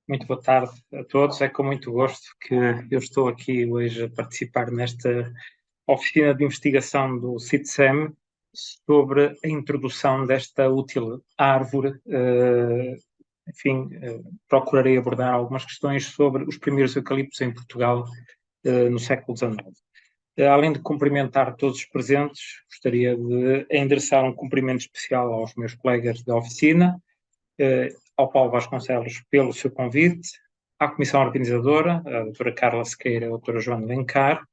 Muito boa tarde a todos. É com muito gosto que eu estou aqui hoje a participar nesta oficina de investigação do CITSEM sobre a introdução desta útil árvore. Procurarei abordar algumas questões sobre os primeiros eucaliptos em Portugal no século XIX. Além de cumprimentar todos os presentes, gostaria de endereçar um cumprimento especial aos meus colegas da oficina, ao Paulo Vasconcelos pelo seu convite, à comissão organizadora, a doutora Carla Sequeira e a doutora Joana Lencar,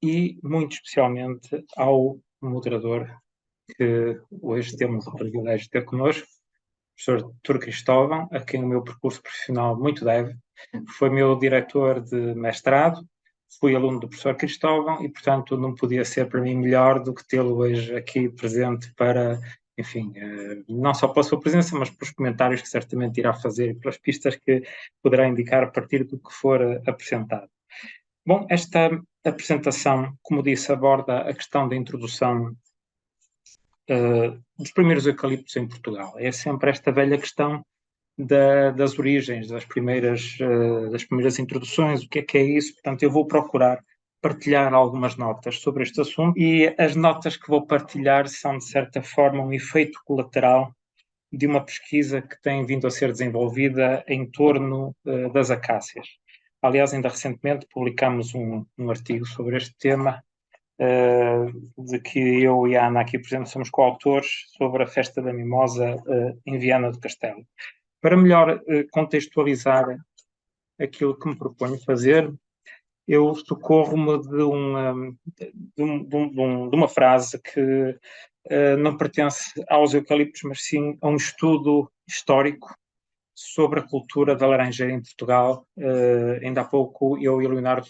e muito especialmente ao moderador que hoje temos o privilégio de ter connosco, o professor Dr. Cristóvão, a quem o meu percurso profissional muito deve. Foi meu diretor de mestrado, fui aluno do professor Cristóvão e, portanto, não podia ser para mim melhor do que tê-lo hoje aqui presente para, enfim, não só pela sua presença, mas pelos comentários que certamente irá fazer e pelas pistas que poderá indicar a partir do que for apresentado. Bom, esta apresentação, como disse, aborda a questão da introdução dos primeiros eucaliptos em Portugal. É sempre esta velha questão das origens, das primeiras introduções, o que é isso. Portanto, eu vou procurar partilhar algumas notas sobre este assunto e as notas que vou partilhar são, de certa forma, um efeito colateral de uma pesquisa que tem vindo a ser desenvolvida em torno das acácias. Aliás, ainda recentemente publicámos um artigo sobre este tema, de que eu e a Ana aqui presentes somos coautores, sobre a Festa da Mimosa em Viana do Castelo. Para melhor contextualizar aquilo que me proponho fazer, eu socorro-me de uma frase que não pertence aos eucaliptos, mas sim a um estudo histórico sobre a cultura da laranjeira em Portugal. Ainda há pouco, eu e o Leonardo,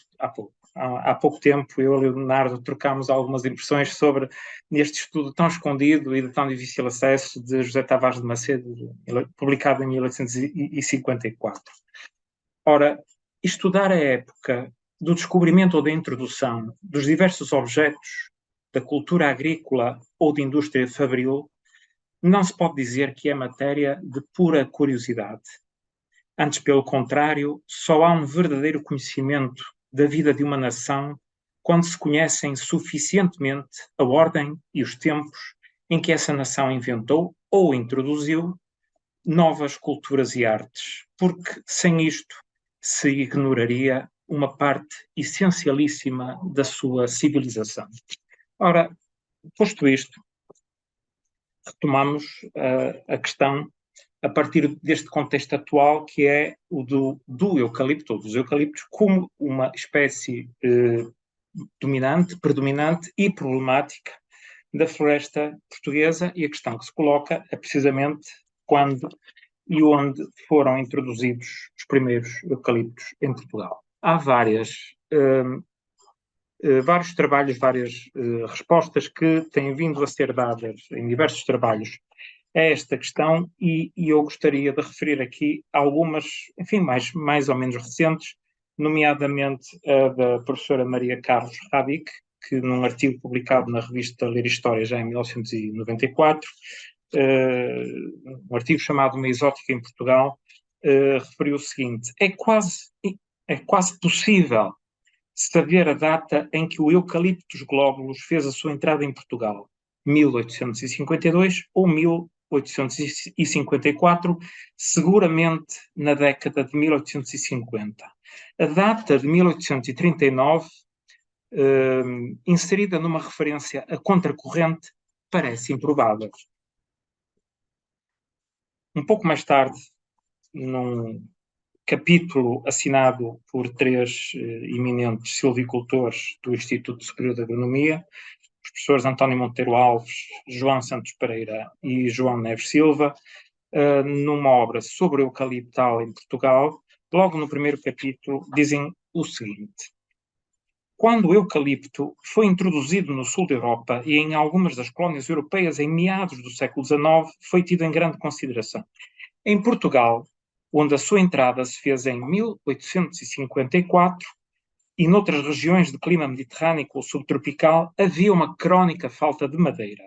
há pouco tempo, eu e o Leonardo trocámos algumas impressões sobre este estudo tão escondido e de tão difícil acesso de José Tavares de Macedo, publicado em 1854. Ora, estudar a época do descobrimento ou da introdução dos diversos objetos da cultura agrícola ou de indústria fabril não se pode dizer que é matéria de pura curiosidade. Antes, pelo contrário, só há um verdadeiro conhecimento da vida de uma nação quando se conhecem suficientemente a ordem e os tempos em que essa nação inventou ou introduziu novas culturas e artes, porque sem isto se ignoraria uma parte essencialíssima da sua civilização. Ora, posto isto, retomamos a questão a partir deste contexto atual, que é o do eucalipto, ou dos eucaliptos, como uma espécie predominante e problemática da floresta portuguesa, e a questão que se coloca é precisamente quando e onde foram introduzidos os primeiros eucaliptos em Portugal. Há vários trabalhos, várias respostas que têm vindo a ser dadas em diversos trabalhos a esta questão, e eu gostaria de referir aqui algumas, enfim, mais ou menos recentes, nomeadamente a da professora Maria Carlos Radic, que num artigo publicado na revista Ler História já em 1994, um artigo chamado Uma Exótica em Portugal, referiu o seguinte: é quase possível saber a data em que o Eucaliptus globulus fez a sua entrada em Portugal, 1852 ou 1854, seguramente na década de 1850. A data de 1839, inserida numa referência a contracorrente, parece improvável. Um pouco mais tarde, num capítulo assinado por três eminentes silvicultores do Instituto Superior de Agronomia, os professores António Monteiro Alves, João Santos Pereira e João Neves Silva, numa obra sobre o eucaliptal em Portugal, logo no primeiro capítulo, dizem o seguinte: quando o eucalipto foi introduzido no sul da Europa e em algumas das colónias europeias em meados do século XIX, foi tido em grande consideração. Em Portugal, onde a sua entrada se fez em 1854, e noutras regiões de clima mediterrâneo ou subtropical, havia uma crónica falta de madeira.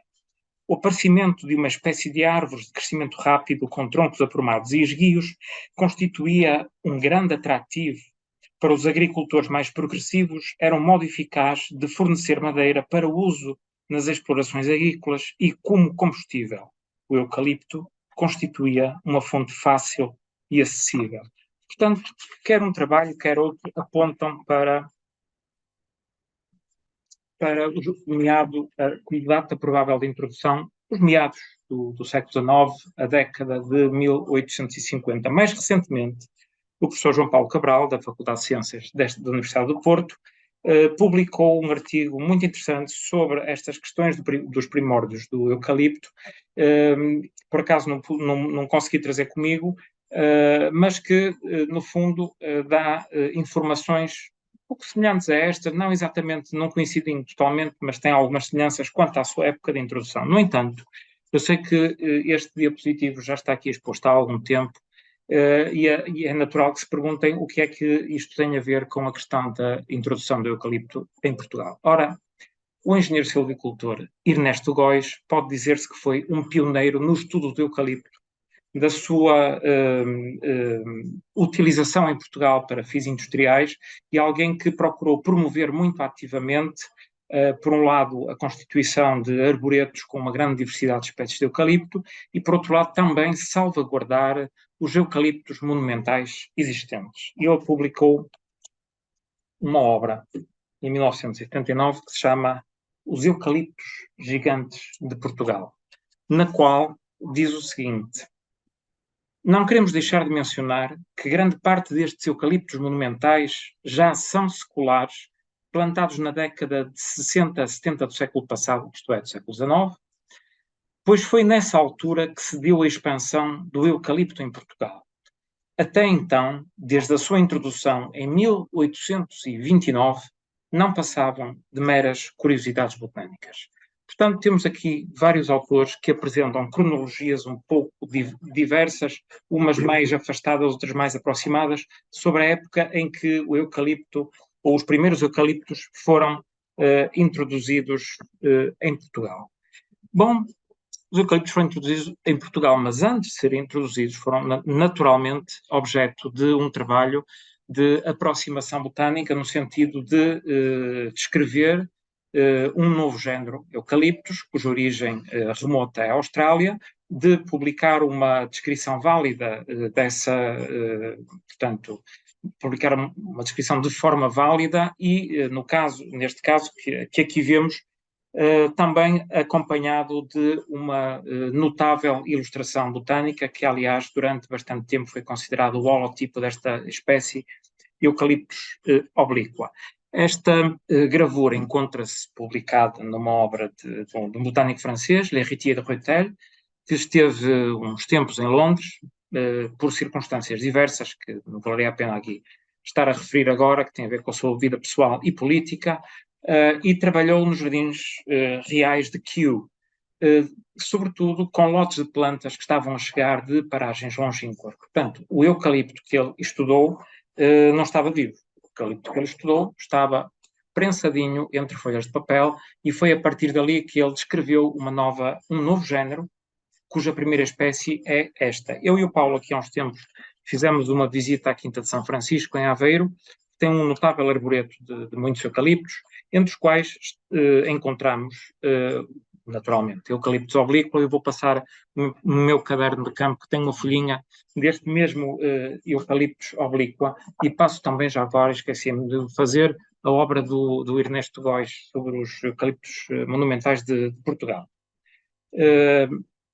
o aparecimento de uma espécie de árvores de crescimento rápido com troncos aprumados e esguios constituía um grande atrativo para os agricultores mais progressivos, era um modo eficaz de fornecer madeira para uso nas explorações agrícolas e como combustível. O eucalipto constituía uma fonte fácil e acessível. Portanto, quer um trabalho, quer outro, apontam para o meado, como data provável de introdução, os meados do século XIX, a década de 1850. Mais recentemente, o professor João Paulo Cabral, da Faculdade de Ciências da Universidade do Porto, publicou um artigo muito interessante sobre estas questões dos primórdios do eucalipto. Por acaso não consegui trazer comigo, mas que, no fundo, dá informações um pouco semelhantes a estas, não exatamente, não coincidem totalmente, mas têm algumas semelhanças quanto à sua época de introdução. No entanto, eu sei que este diapositivo já está aqui exposto há algum tempo, e é natural que se perguntem o que é que isto tem a ver com a questão da introdução do eucalipto em Portugal. Ora, o engenheiro silvicultor Ernesto Góis pode dizer-se que foi um pioneiro no estudo do eucalipto, da sua utilização em Portugal para fins industriais, e alguém que procurou promover muito ativamente, por um lado, a constituição de arboretos com uma grande diversidade de espécies de eucalipto e, por outro lado, também salvaguardar os eucaliptos monumentais existentes. E ele publicou uma obra em 1979 que se chama Os Eucaliptos Gigantes de Portugal, na qual diz o seguinte: não queremos deixar de mencionar que grande parte destes eucaliptos monumentais já são seculares, plantados na década de 60 a 70 do século passado, isto é, do século XIX, pois foi nessa altura que se deu a expansão do eucalipto em Portugal. Até então, desde a sua introdução em 1829, não passavam de meras curiosidades botânicas. Portanto, temos aqui vários autores que apresentam cronologias um pouco diversas, umas mais afastadas, outras mais aproximadas, sobre a época em que o eucalipto, ou os primeiros eucaliptos, foram introduzidos em Portugal. Bom, os eucaliptos foram introduzidos em Portugal, mas antes de serem introduzidos foram naturalmente objeto de um trabalho de aproximação botânica no sentido de descrever um novo género, eucaliptos, cuja origem remota é a Austrália, de publicar uma descrição válida portanto, publicar uma descrição de forma válida e, neste caso, que aqui vemos, também acompanhado de uma notável ilustração botânica, que, aliás, durante bastante tempo foi considerado o holotipo desta espécie, Eucalyptus obliqua. Esta gravura encontra-se publicada numa obra de um botânico francês, L'Héritier de Reutel, que esteve uns tempos em Londres, por circunstâncias diversas, que não valeria a pena aqui estar a referir agora, que tem a ver com a sua vida pessoal e política, e trabalhou nos jardins reais de Kew, sobretudo com lotes de plantas que estavam a chegar de paragens longínquas. Portanto, o eucalipto que ele estudou não estava vivo. O eucalipto que ele estudou estava prensadinho entre folhas de papel, e foi a partir dali que ele descreveu um novo género, cuja primeira espécie é esta. Eu e o Paulo, aqui há uns tempos, fizemos uma visita à Quinta de São Francisco, em Aveiro, que tem um notável arboreto de muitos eucaliptos, entre os quais encontramos, naturalmente, eucaliptos oblíqua. Eu vou passar no meu caderno de campo, que tem uma folhinha deste mesmo eucaliptus oblíqua, e passo também já agora, esqueci-me de fazer, a obra do Ernesto Góis sobre os eucaliptos monumentais de Portugal.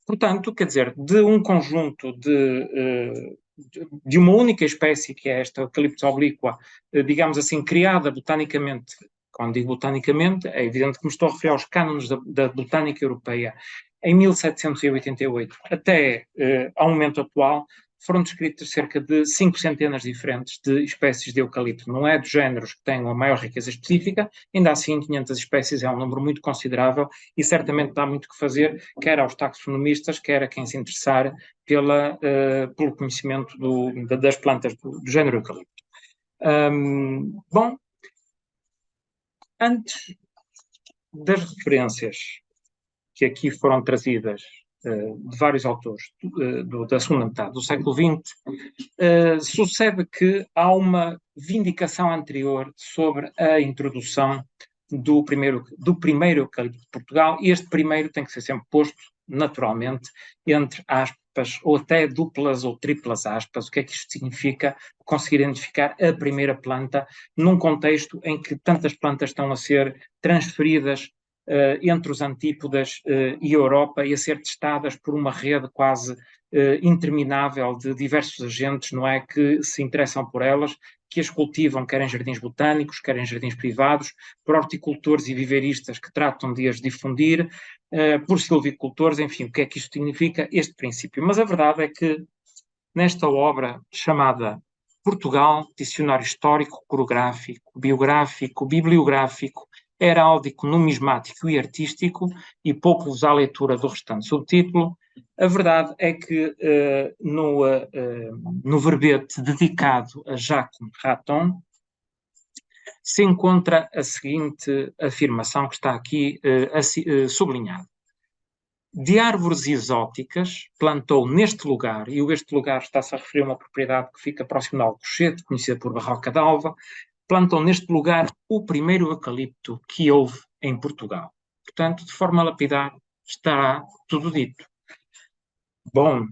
Portanto, quer dizer, de um conjunto de uma única espécie, que é esta Eucalyptus obliqua, digamos assim, criada botanicamente. Quando digo botanicamente, é evidente que me estou a referir aos cânones da botânica europeia. Em 1788, até ao momento atual, foram descritas cerca de 5 centenas diferentes de espécies de eucalipto. Não é dos géneros que têm uma maior riqueza específica, ainda assim 500 espécies é um número muito considerável, e certamente dá muito que fazer, quer aos taxonomistas, quer a quem se interessar pelo conhecimento das plantas do género eucalipto. Bom, antes das referências que aqui foram trazidas de vários autores da segunda metade do século XX, sucede que há uma vindicação anterior sobre a introdução do primeiro eucalipto de Portugal, e este primeiro tem que ser sempre posto, naturalmente, entre aspas, ou até duplas ou triplas aspas. O que é que isto significa? Conseguir identificar a primeira planta num contexto em que tantas plantas estão a ser transferidas entre os antípodas e a Europa e a ser testadas por uma rede quase interminável de diversos agentes, não é, que se interessam por elas, que as cultivam, quer em jardins botânicos, quer em jardins privados, por horticultores e viveiristas que tratam de as difundir, por silvicultores, enfim, o que é que isto significa? Este princípio. Mas a verdade é que nesta obra chamada Portugal, Dicionário Histórico, Coreográfico, Biográfico, Bibliográfico, heráldico, numismático e artístico, e pouco vos à leitura do restante subtítulo, a verdade é que no verbete dedicado a Jacques Raton se encontra a seguinte afirmação que está aqui sublinhada. De árvores exóticas, plantou neste lugar, e este lugar está-se a referir a uma propriedade que fica próximo de Alcochete, conhecida por Barroca d'Alva, plantou neste lugar o primeiro eucalipto que houve em Portugal. Portanto, de forma lapidar, estará tudo dito. Bom, o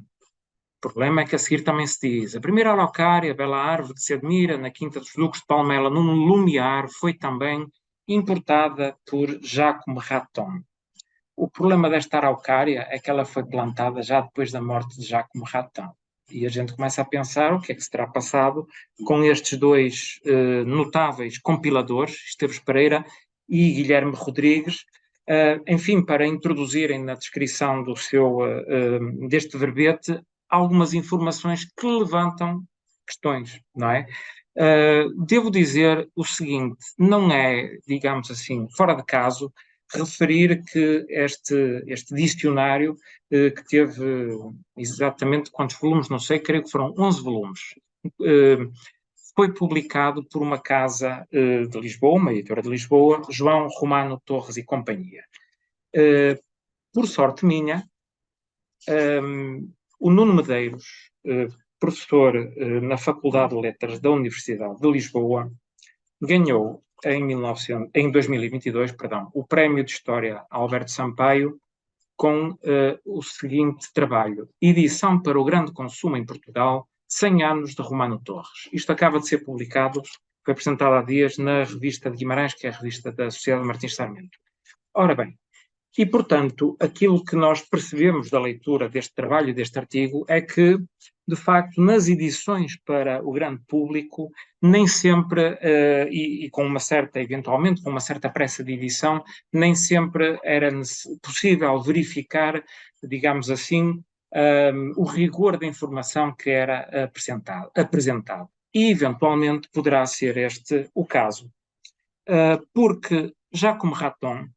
problema é que a seguir também se diz: a primeira araucária, bela árvore que se admira na Quinta dos Duques de Palmela, no Lumiar, foi também importada por Jacques Raton. O problema desta araucária é que ela foi plantada já depois da morte de Jacques Raton. E a gente começa a pensar o que é que se terá passado com estes dois notáveis compiladores, Esteves Pereira e Guilherme Rodrigues, enfim, para introduzirem na descrição deste verbete algumas informações que levantam questões, não é? Devo dizer o seguinte: não é, digamos assim, fora de caso, referir que este dicionário, que teve exatamente quantos volumes, não sei, creio que foram 11 volumes, foi publicado por uma casa de Lisboa, uma editora de Lisboa, João Romano Torres e Companhia. Por sorte minha, o Nuno Medeiros, professor na Faculdade de Letras da Universidade de Lisboa, ganhou em 2022, o Prémio de História Alberto Sampaio com o seguinte trabalho: Edição para o Grande Consumo em Portugal, 100 anos de Romano Torres. Isto acaba de ser publicado, foi apresentado há dias na revista de Guimarães, que é a revista da Sociedade Martins Sarmento. Ora bem, e portanto, aquilo que nós percebemos da leitura deste trabalho e deste artigo é que, de facto, nas edições para o grande público, nem sempre, eventualmente com uma certa pressa de edição, nem sempre era possível verificar, digamos assim, o rigor da informação que era apresentado. E, eventualmente, poderá ser este o caso. Porque Jacques Raton,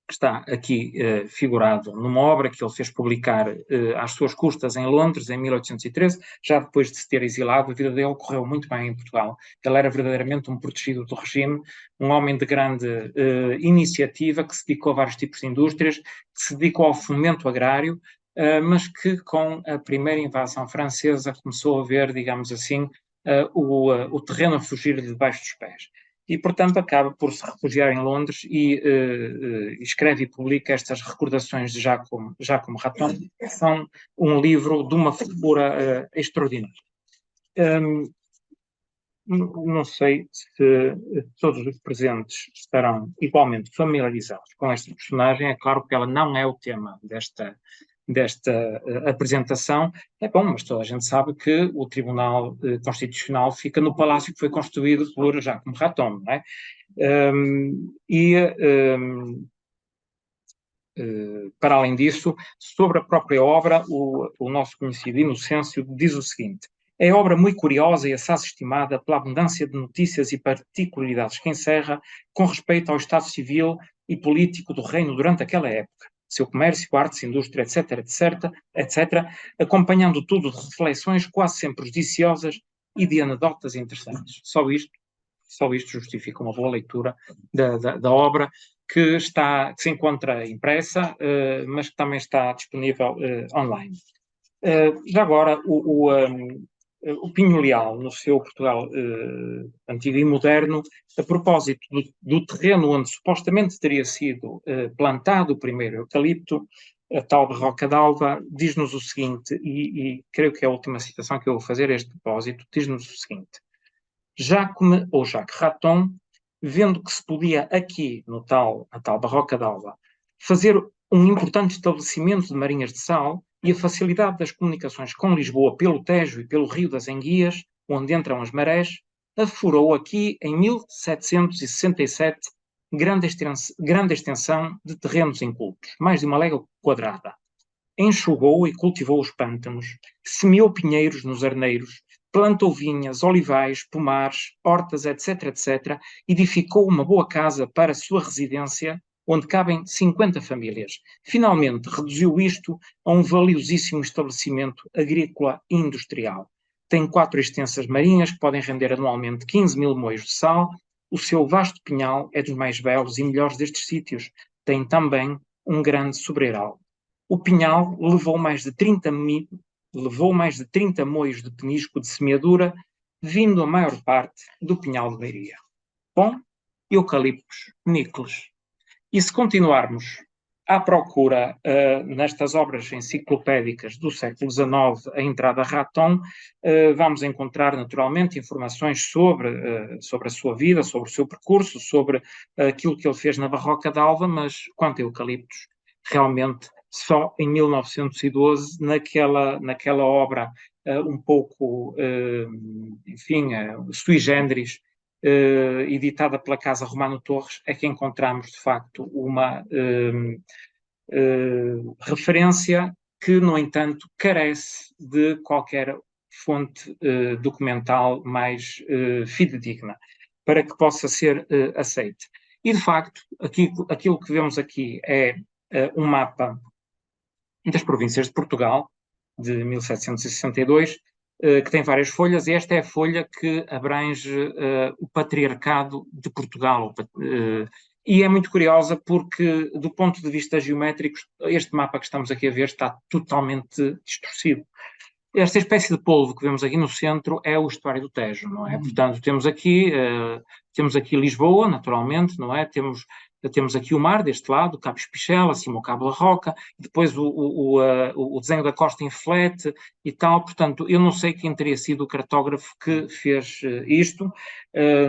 que está aqui figurado numa obra que ele fez publicar às suas custas em Londres, em 1813, já depois de se ter exilado. A vida dele correu muito bem em Portugal. Ele era verdadeiramente um protegido do regime, um homem de grande iniciativa, que se dedicou a vários tipos de indústrias, que se dedicou ao fomento agrário, mas que com a primeira invasão francesa começou a ver, digamos assim, o terreno a fugir-lhe debaixo dos pés. E, portanto, acaba por se refugiar em Londres e escreve e publica estas recordações de Jacques Raton, que são um livro de uma figura extraordinária. Não sei se todos os presentes estarão igualmente familiarizados com esta personagem. É claro que ela não é o tema desta apresentação. É bom, mas toda a gente sabe que o Tribunal Constitucional fica no palácio que foi construído por Jacques Raton, não é? Para além disso, sobre a própria obra, o nosso conhecido Inocêncio diz o seguinte: é obra muito curiosa e assaz estimada pela abundância de notícias e particularidades que encerra com respeito ao estado civil e político do reino durante aquela época, seu comércio, artes, indústria, etc., acompanhando tudo de reflexões quase sempre judiciosas e de anedotas interessantes. Só isto justifica uma boa leitura da obra, que se encontra impressa, mas que também está disponível online. Já agora, o Pinho Leal, no seu Portugal antigo e moderno, a propósito do terreno onde supostamente teria sido plantado o primeiro eucalipto, a tal Barroca d'Alva, diz-nos o seguinte, e creio que é a última citação que eu vou fazer a este propósito, diz-nos o seguinte: Jacques Raton, vendo que se podia aqui, na tal Barroca d'Alva, fazer um importante estabelecimento de marinhas de sal e a facilidade das comunicações com Lisboa pelo Tejo e pelo Rio das Enguias, onde entram as marés, afurou aqui, em 1767, grande extensão de terrenos incultos, mais de 1 légua quadrada. Enxugou e cultivou os pântanos, semeou pinheiros nos arneiros, plantou vinhas, olivais, pomares, hortas, etc., etc., edificou uma boa casa para a sua residência, onde cabem 50 famílias. Finalmente, reduziu isto a um valiosíssimo estabelecimento agrícola e industrial. Tem 4 extensas marinhas que podem render anualmente 15.000 moios de sal. O seu vasto pinhal é dos mais belos e melhores destes sítios. Tem também um grande sobreiral. O pinhal levou mais de 30 moios de penisco de semeadura, vindo a maior parte do pinhal de Leiria. Bom, eucaliptos, níqueles. E se continuarmos à procura nestas obras enciclopédicas do século XIX, a entrada Raton, vamos encontrar naturalmente informações sobre a sua vida, sobre o seu percurso, sobre aquilo que ele fez na Barroca d'Alva, mas quanto a eucaliptos, realmente só em 1912, naquela obra um pouco, enfim, sui generis, editada pela Casa Romano Torres, é que encontramos, de facto, uma referência que, no entanto, carece de qualquer fonte documental mais fidedigna para que possa ser aceite. E, de facto, aquilo que vemos aqui é um mapa das províncias de Portugal, de 1762, que tem várias folhas, e esta é a folha que abrange o Patriarcado de Portugal. E é muito curiosa porque, do ponto de vista geométrico, este mapa que estamos aqui a ver está totalmente distorcido. Esta espécie de polvo que vemos aqui no centro é o estuário do Tejo, não é? Portanto, temos aqui Lisboa, naturalmente, não é? Temos aqui o mar deste lado, o Cabo Espichel, acima o Cabo da Roca, depois o desenho da costa em flat e tal. Portanto, eu não sei quem teria sido o cartógrafo que fez isto,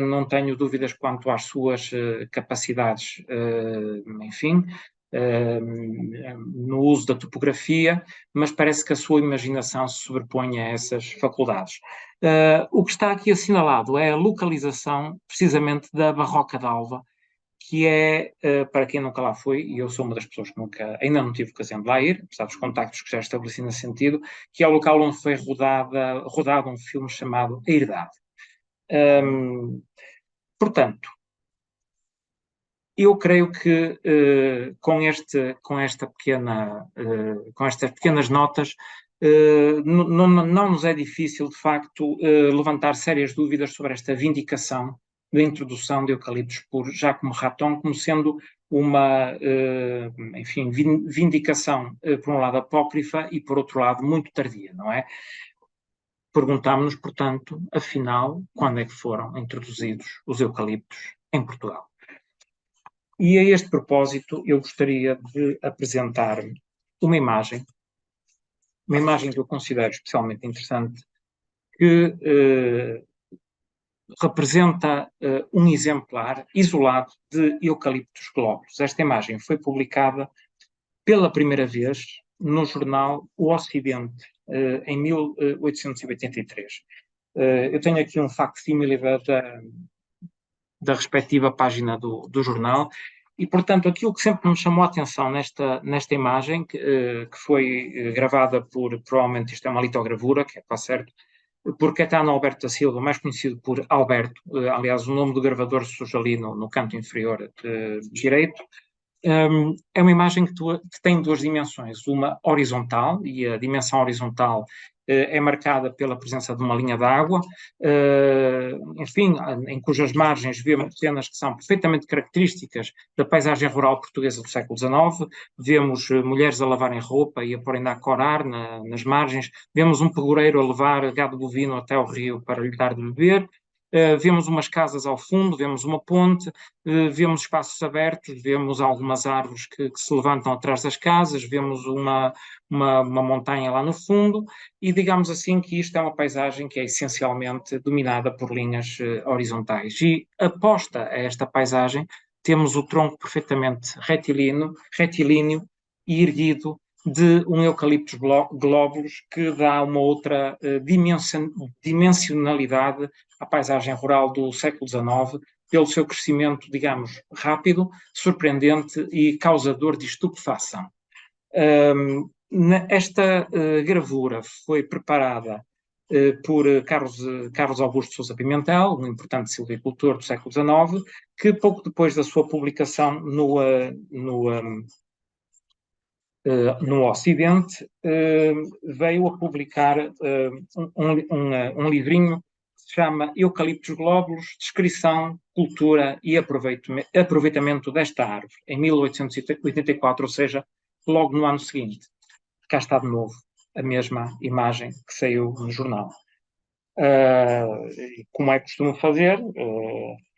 não tenho dúvidas quanto às suas capacidades, enfim, no uso da topografia, mas parece que a sua imaginação se sobrepõe a essas faculdades. O que está aqui assinalado é a localização, precisamente, da Barroca d'Alva, que é, para quem nunca lá foi, e eu sou uma das pessoas que ainda não tive ocasião de lá ir, apesar dos contactos que já estabeleci nesse sentido, que é o local onde foi rodado um filme chamado A Herdade. Portanto, eu creio que com estas pequenas notas não nos é difícil, de facto, levantar sérias dúvidas sobre esta vindicação da introdução de eucaliptos por Jacques Raton como sendo uma, enfim, vindicação, por um lado, apócrifa e, por outro lado, muito tardia, não é? Perguntámos-nos, portanto, afinal, quando é que foram introduzidos os eucaliptos em Portugal? E a este propósito, eu gostaria de apresentar uma imagem que eu considero especialmente interessante, que representa um exemplar isolado de eucaliptos globulus. Esta imagem foi publicada pela primeira vez no jornal O Ocidente, em 1883. Eu tenho aqui um facsímile da respectiva página do jornal, e, portanto, aquilo que sempre me chamou a atenção nesta imagem, que foi gravada provavelmente isto é uma litogravura, que é quase certo, por Caetano Alberto da Silva, mais conhecido por Alberto, aliás, o nome do gravador surge ali no canto inferior direito, É uma imagem que tem duas dimensões, uma horizontal, e a dimensão horizontal é marcada pela presença de uma linha d'água, enfim, em cujas margens vemos cenas que são perfeitamente características da paisagem rural portuguesa do século XIX, vemos mulheres a lavarem roupa e a porem a corar nas margens, vemos um pegoreiro a levar gado bovino até ao rio para lhe dar de beber, vemos umas casas ao fundo, vemos uma ponte, vemos espaços abertos, vemos algumas árvores que se levantam atrás das casas, vemos uma montanha lá no fundo, e digamos assim que isto é uma paisagem que é essencialmente dominada por linhas horizontais. E aposta a esta paisagem, temos o tronco perfeitamente retilíneo e erguido de um eucaliptus glóbulos que dá uma outra dimensionalidade à paisagem rural do século XIX, pelo seu crescimento, digamos, rápido, surpreendente e causador de estupefação. Esta gravura foi preparada por Carlos Augusto Sousa Pimentel, um importante silvicultor do século XIX, que pouco depois da sua publicação no Ocidente, veio a publicar um livrinho que se chama Eucaliptus glóbulos, Descrição, Cultura e Aproveitamento desta árvore, em 1884, ou seja, logo no ano seguinte. Cá está de novo a mesma imagem que saiu no jornal. Como é costume fazer,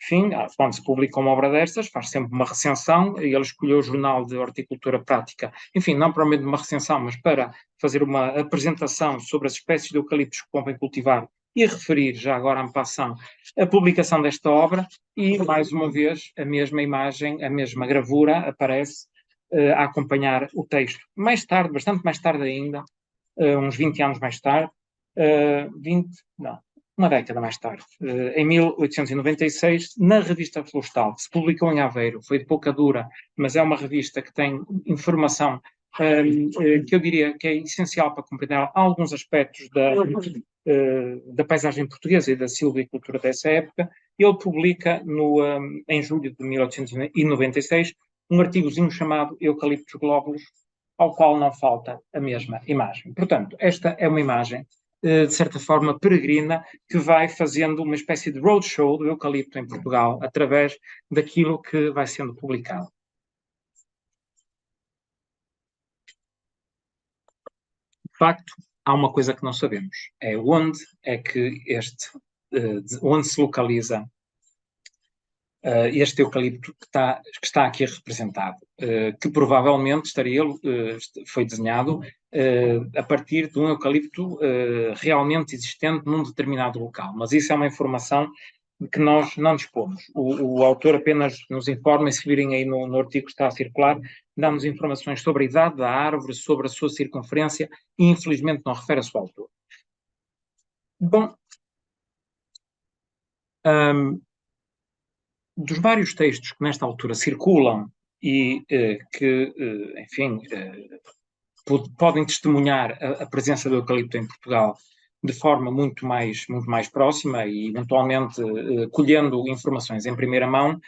enfim, quando se publica uma obra destas, faz sempre uma recensão, e ele escolheu o Jornal de Horticultura Prática, enfim, não propriamente uma recensão, mas para fazer uma apresentação sobre as espécies de eucaliptos que convém cultivar e referir, já agora en passant, a publicação desta obra, e mais uma vez a mesma imagem, a mesma gravura aparece a acompanhar o texto. Mais tarde, bastante mais tarde ainda, uns 20 anos mais tarde, uma década mais tarde, em 1896, na revista Florestal, que se publicou em Aveiro, foi de pouca dura, mas é uma revista que tem informação que eu diria que é essencial para compreender alguns aspectos da paisagem portuguesa e da silvicultura dessa época. Ele publica em julho de 1896 um artigozinho chamado Eucaliptus glóbulos, ao qual não falta a mesma imagem. Portanto, esta é uma imagem de certa forma peregrina, que vai fazendo uma espécie de roadshow do eucalipto em Portugal, através daquilo que vai sendo publicado. De facto, há uma coisa que não sabemos, é onde se localiza este eucalipto que está aqui representado, que provavelmente foi desenhado a partir de um eucalipto realmente existente num determinado local. Mas isso é uma informação que nós não dispomos. O autor apenas nos informa, e se virem aí no artigo que está a circular, dá-nos informações sobre a idade da árvore, sobre a sua circunferência, e infelizmente não refere a sua altura. Bom, dos vários textos que nesta altura circulam e enfim, podem testemunhar a presença do eucalipto em Portugal de forma muito mais próxima e eventualmente colhendo informações em primeira mão,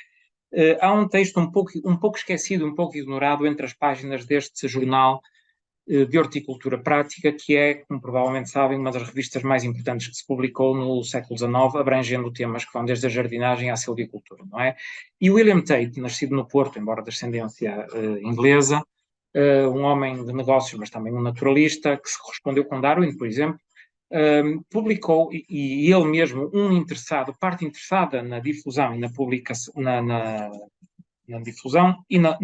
há um texto um pouco esquecido, um pouco ignorado entre as páginas deste jornal de horticultura prática, que é, como provavelmente sabem, uma das revistas mais importantes que se publicou no século XIX, abrangendo temas que vão desde a jardinagem à silvicultura, não é? E William Tate, nascido no Porto, embora de ascendência inglesa, um homem de negócios, mas também um naturalista, que se correspondeu com Darwin, por exemplo, publicou, e ele mesmo, parte interessada na difusão e na publicação, na difusão e na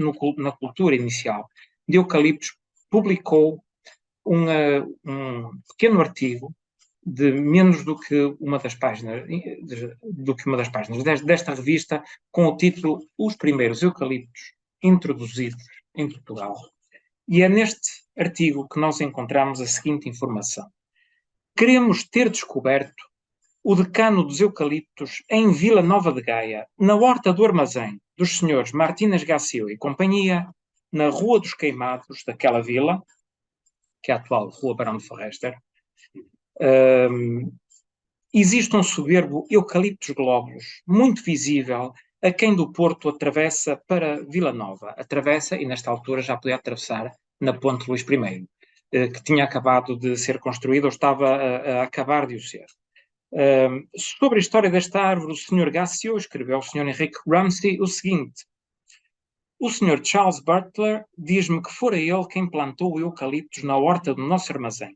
cultura inicial de eucaliptos, publicou um pequeno artigo de menos do que uma das páginas desta revista, com o título Os primeiros eucaliptos introduzidos em Portugal. E é neste artigo que nós encontramos a seguinte informação: queremos ter descoberto o decano dos eucaliptos em Vila Nova de Gaia, na horta do armazém dos senhores Martínez Gassio e companhia, na Rua dos Queimados daquela vila, que é a atual Rua Barão de Forrester. Existe um soberbo eucaliptus glóbulos, muito visível a quem do Porto atravessa para Vila Nova. Atravessa, e nesta altura já podia atravessar na Ponte Luís I, que tinha acabado de ser construída, ou estava a acabar de o ser. Sobre a história desta árvore, o Sr. Gassio escreveu ao Sr. Henrique Ramsay o seguinte: o Sr. Charles Butler diz-me que fora ele quem plantou o eucaliptus na horta do nosso armazém.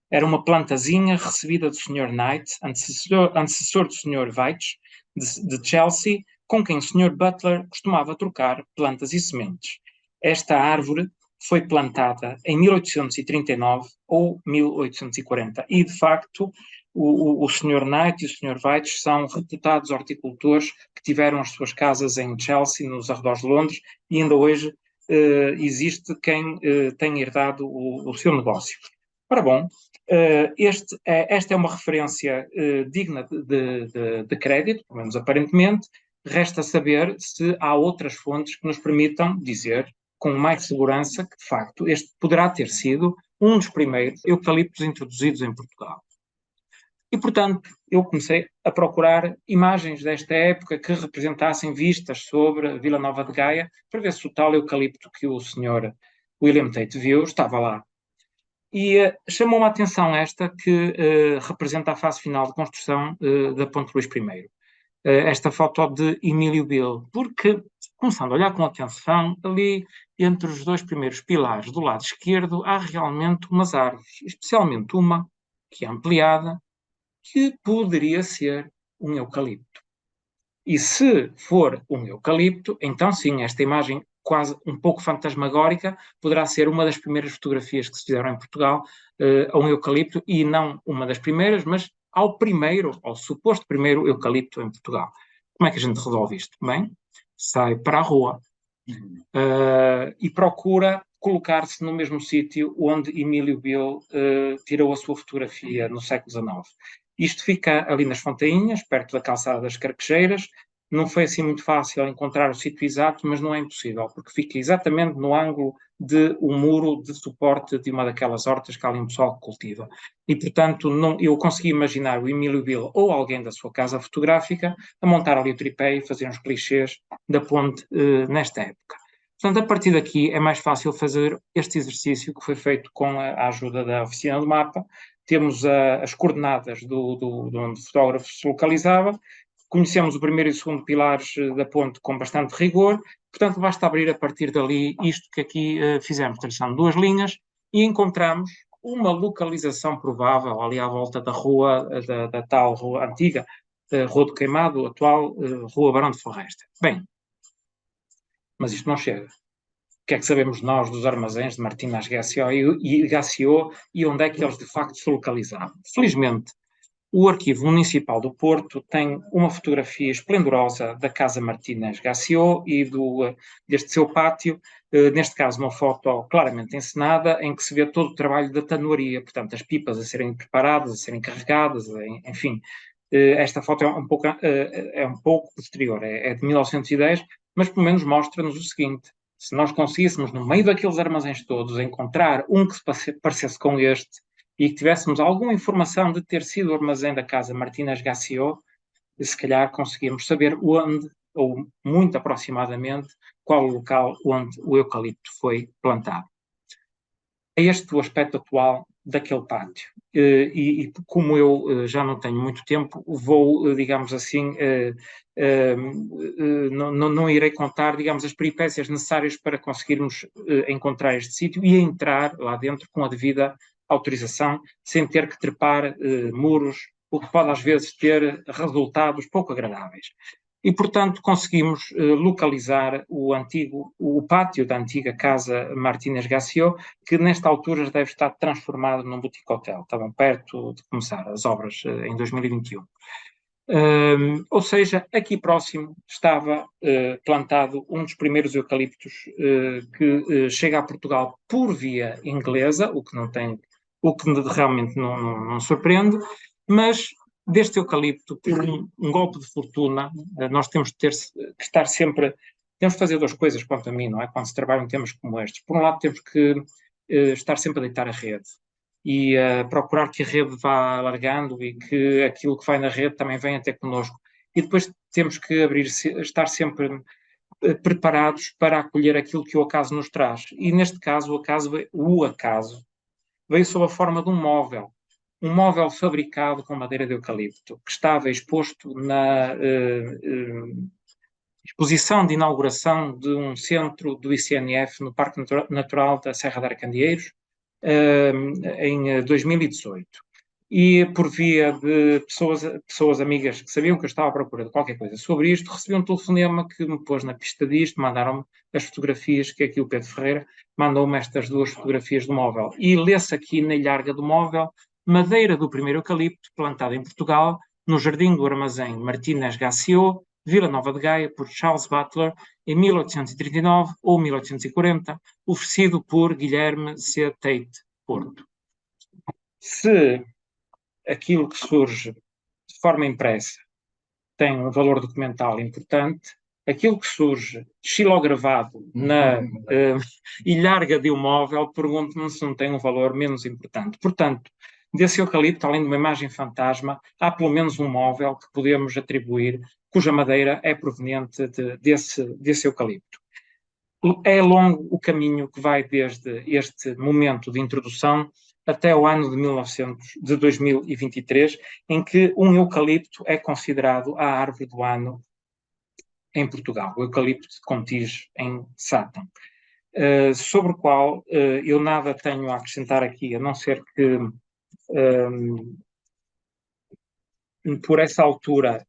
Era uma plantazinha recebida do Sr. Knight, antecessor do Sr. Veitch, de Chelsea, com quem o Sr. Butler costumava trocar plantas e sementes. Esta árvore foi plantada em 1839 ou 1840 e, de facto, o Sr. Knight e o Sr. Veitch são reputados horticultores que tiveram as suas casas em Chelsea, nos arredores de Londres, e ainda hoje existe quem tenha herdado o seu negócio. Ora bom, esta é uma referência digna de crédito, pelo menos aparentemente. Resta saber se há outras fontes que nos permitam dizer com mais segurança que, de facto, este poderá ter sido um dos primeiros eucaliptos introduzidos em Portugal. E, portanto, eu comecei a procurar imagens desta época que representassem vistas sobre Vila Nova de Gaia, para ver se o tal eucalipto que o Sr. William Tate viu estava lá. E chamou-me a atenção esta que representa a fase final de construção da Ponte Luís I. Esta foto de Emílio Bill, porque, começando a olhar com atenção, ali entre os dois primeiros pilares do lado esquerdo há realmente umas árvores, especialmente uma que é ampliada, que poderia ser um eucalipto. E se for um eucalipto, então sim, esta imagem quase um pouco fantasmagórica poderá ser uma das primeiras fotografias que se fizeram em Portugal a um eucalipto, e não uma das primeiras, mas ao suposto primeiro eucalipto em Portugal. Como é que a gente resolve isto? Bem, sai para a rua e procura colocar-se no mesmo sítio onde Emílio Bill tirou a sua fotografia no século XIX. Isto fica ali nas Fontainhas, perto da calçada das Carquejeiras. Não foi assim muito fácil encontrar o sítio exato, mas não é impossível, porque fica exatamente no ângulo de um muro de suporte de uma daquelas hortas que há ali um pessoal que cultiva. E, portanto, eu consegui imaginar o Emílio Bill ou alguém da sua casa fotográfica a montar ali o tripé e fazer uns clichês da ponte nesta época. Portanto, a partir daqui é mais fácil fazer este exercício que foi feito com a ajuda da oficina do mapa. Temos as coordenadas de onde o fotógrafo se localizava, conhecemos o primeiro e o segundo pilares da ponte com bastante rigor, portanto basta abrir a partir dali isto que aqui fizemos, traçando duas linhas, e encontramos uma localização provável ali à volta da rua, da tal rua antiga, Rua do Queimado, atual Rua Barão de Floresta. Bem, mas isto não chega. O que é que sabemos nós dos armazéns de Martínez Gassio e onde é que eles de facto se localizavam? Felizmente, o Arquivo Municipal do Porto tem uma fotografia esplendorosa da Casa Martínez Gassio e deste seu pátio, neste caso uma foto claramente encenada, em que se vê todo o trabalho da tanuaria, portanto as pipas a serem preparadas, a serem carregadas, enfim. Esta foto é um pouco posterior, é de 1910, mas pelo menos mostra-nos o seguinte: se nós conseguíssemos, no meio daqueles armazéns todos, encontrar um que se parecesse com este e que tivéssemos alguma informação de ter sido o armazém da Casa Martínez Gassio, se calhar conseguíamos saber onde, ou muito aproximadamente, qual o local onde o eucalipto foi plantado. É este o aspecto atual daquele pátio. E como eu já não tenho muito tempo, vou, digamos assim, não irei contar, digamos, as peripécias necessárias para conseguirmos encontrar este sítio e entrar lá dentro com a devida autorização, sem ter que trepar muros, o que pode às vezes ter resultados pouco agradáveis. E, portanto, conseguimos localizar o pátio da antiga Casa Martínez Gassio, que nesta altura já deve estar transformado num boutique hotel. Estavam perto de começar as obras em 2021. Ou seja, aqui próximo estava plantado um dos primeiros eucaliptos que chega a Portugal por via inglesa, o que realmente não surpreende, mas deste eucalipto, por um golpe de fortuna, nós temos que estar sempre, temos que fazer duas coisas quanto a mim, não é? Quando se trabalha em temas como estes. Por um lado, temos que estar sempre a deitar a rede e procurar que a rede vá alargando e que aquilo que vai na rede também venha até connosco. e depois temos que estar sempre preparados para acolher aquilo que o acaso nos traz. E neste caso, o acaso veio sob a forma de um móvel fabricado com madeira de eucalipto, que estava exposto na exposição de inauguração de um centro do ICNF no Parque Natural da Serra da Arcandeeiros, em 2018. E por via de pessoas amigas que sabiam que eu estava à procura de qualquer coisa sobre isto, recebi um telefonema que me pôs na pista disto, mandaram-me as fotografias, que aqui o Pedro Ferreira mandou-me estas 2 fotografias do móvel. E lê-se aqui na ilharga do móvel, madeira do primeiro eucalipto, plantada em Portugal, no jardim do armazém Martínez Gassiot, Vila Nova de Gaia, por Charles Butler, em 1839 ou 1840, oferecido por Guilherme C. Tate, Porto. Se aquilo que surge de forma impressa tem um valor documental importante, aquilo que surge xilogravado na ilharga de um móvel, pergunto-me se não tem um valor menos importante. Portanto, desse eucalipto, além de uma imagem fantasma, há pelo menos um móvel que podemos atribuir, cuja madeira é proveniente desse eucalipto. É longo o caminho que vai desde este momento de introdução até o ano de 2023, em que um eucalipto é considerado a árvore do ano em Portugal, o eucalipto de Contige, em Sátão, sobre o qual eu nada tenho a acrescentar aqui, a não ser que, por essa altura,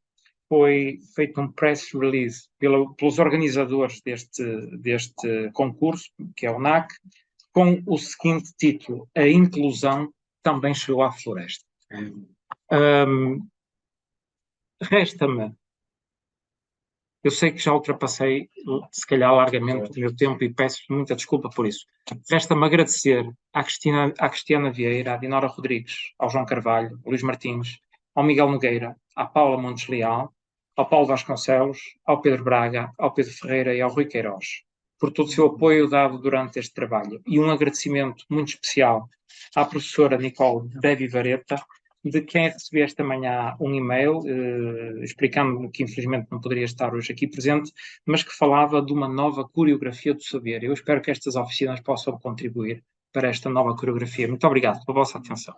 foi feito um press release pelos organizadores deste concurso, que é o NAC, com o seguinte título: A inclusão também chegou à floresta. Resta-me, eu sei que já ultrapassei, se calhar largamente, o meu tempo e peço muita desculpa por isso. Resta-me agradecer à Cristiana Vieira, à Dinora Rodrigues, ao João Carvalho, ao Luís Martins, ao Miguel Nogueira, à Paula Montes Leal, ao Paulo Vasconcelos, ao Pedro Braga, ao Pedro Ferreira e ao Rui Queiroz, por todo o seu apoio dado durante este trabalho. E um agradecimento muito especial à professora Nicole Devi Vareta, de quem recebi esta manhã um e-mail explicando-me que infelizmente não poderia estar hoje aqui presente, mas que falava de uma nova coreografia do saber. Eu espero que estas oficinas possam contribuir para esta nova coreografia. Muito obrigado pela vossa atenção.